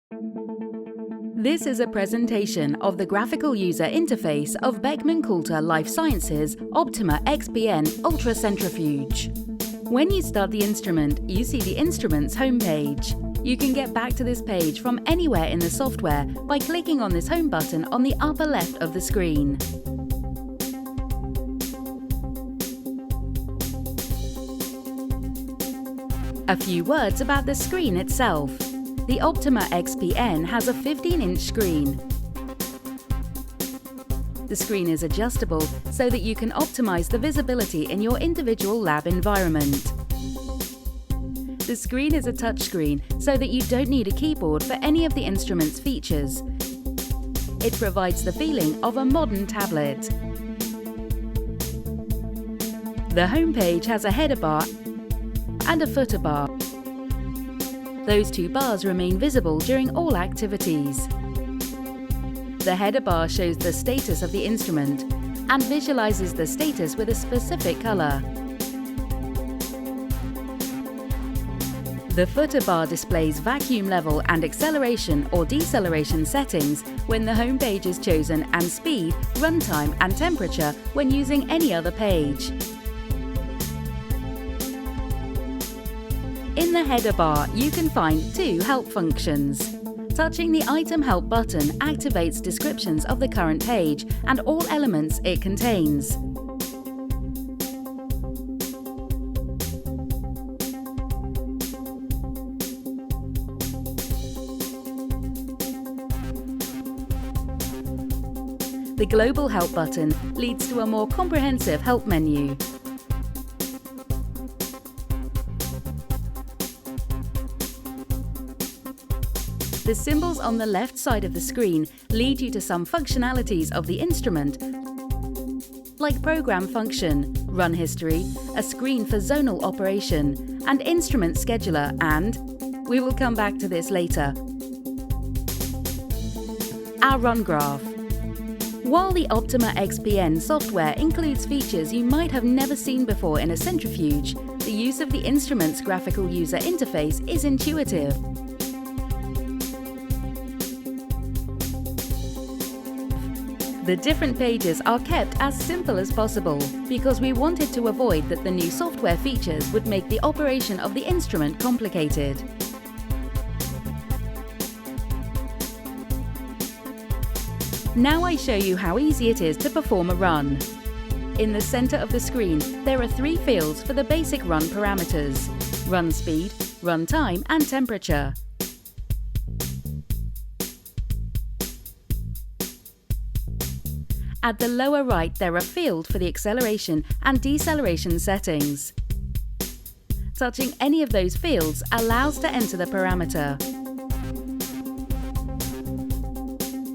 This is a presentation of the graphical user interface of Beckman Coulter Life Sciences Optima XPN Ultracentrifuge. When you start the instrument, you see the instrument's homepage. You can get back to this page from anywhere in the software by clicking on this home button on the upper left of the screen. A few words about the screen itself. The Optima XPN has a 15-inch screen. The screen is adjustable so that you can optimize the visibility in your individual lab environment. The screen is a touchscreen so that you don't need a keyboard for any of the instrument's features. It provides the feeling of a modern tablet. The home page has a header bar and a footer bar. Those two bars remain visible during all activities. The header bar shows the status of the instrument and visualizes the status with a specific color. The footer bar displays vacuum level and acceleration or deceleration settings when the home page is chosen, and speed, runtime and temperature when using any other page. In the header bar, you can find two help functions. Touching the Item Help button activates descriptions of the current page and all elements it contains. The Global Help button leads to a more comprehensive help menu. The symbols on the left side of the screen lead you to some functionalities of the instrument, like program function, run history, a screen for zonal operation, and instrument scheduler, and we will come back to this later. Our run graph. While the Optima XPN software includes features you might have never seen before in a centrifuge, the use of the instrument's graphical user interface is intuitive. The different pages are kept as simple as possible because we wanted to avoid that the new software features would make the operation of the instrument complicated. Now I show you how easy it is to perform a run. In the center of the screen, there are three fields for the basic run parameters: run speed, run time, and temperature. At the lower right, there are fields for the acceleration and deceleration settings. Touching any of those fields allows to enter the parameter.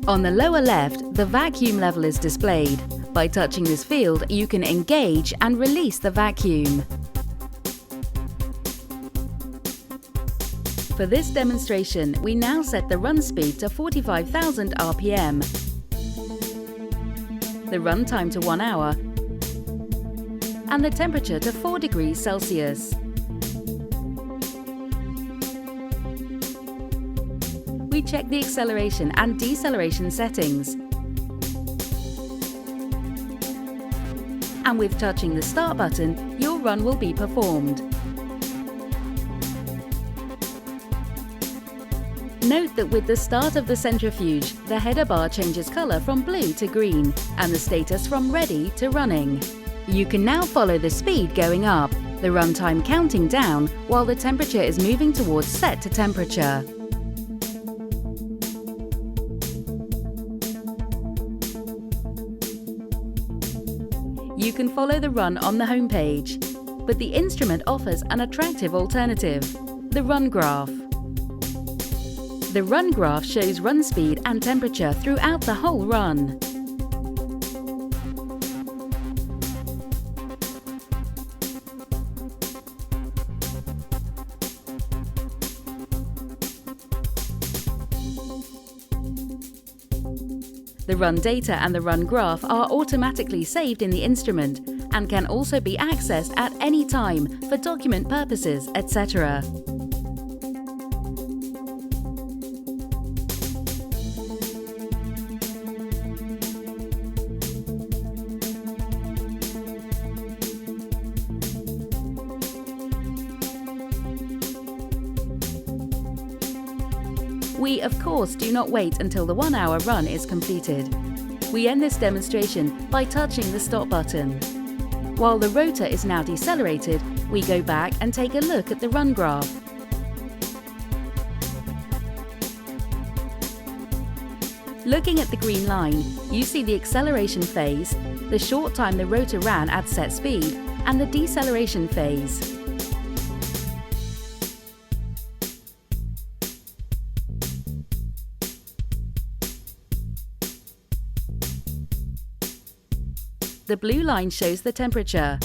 On the lower left, the vacuum level is displayed. By touching this field, you can engage and release the vacuum. For this demonstration, we now set the run speed to 45,000 RPM. The run time to 1 hour, and the temperature to 4 degrees Celsius. We check the acceleration and deceleration settings. And with touching the Start button, your run will be performed. Note that with the start of the centrifuge, the header bar changes color from blue to green, and the status from ready to running. You can now follow the speed going up, the runtime counting down, while the temperature is moving towards set to temperature. You can follow the run on the home page, but the instrument offers an attractive alternative: the run graph. The run graph shows run speed and temperature throughout the whole run. The run data and the run graph are automatically saved in the instrument and can also be accessed at any time for document purposes, etc. We, of course, do not wait until the 1 hour run is completed. We end this demonstration by touching the stop button. While the rotor is now decelerated, we go back and take a look at the run graph. Looking at the green line, you see the acceleration phase, the short time the rotor ran at set speed, and the deceleration phase. The blue line shows the temperature.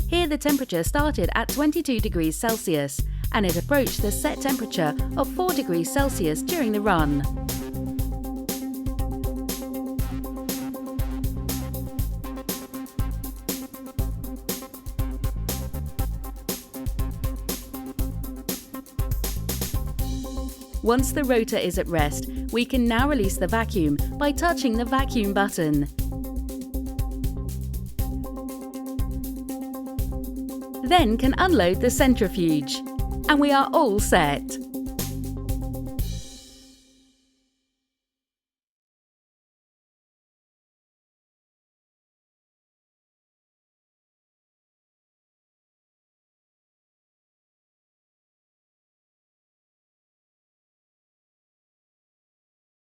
Here the temperature started at 22 degrees Celsius and it approached the set temperature of 4 degrees Celsius during the run. Once the rotor is at rest, we can now release the vacuum by touching the vacuum button. Then can unload the centrifuge. And we are all set.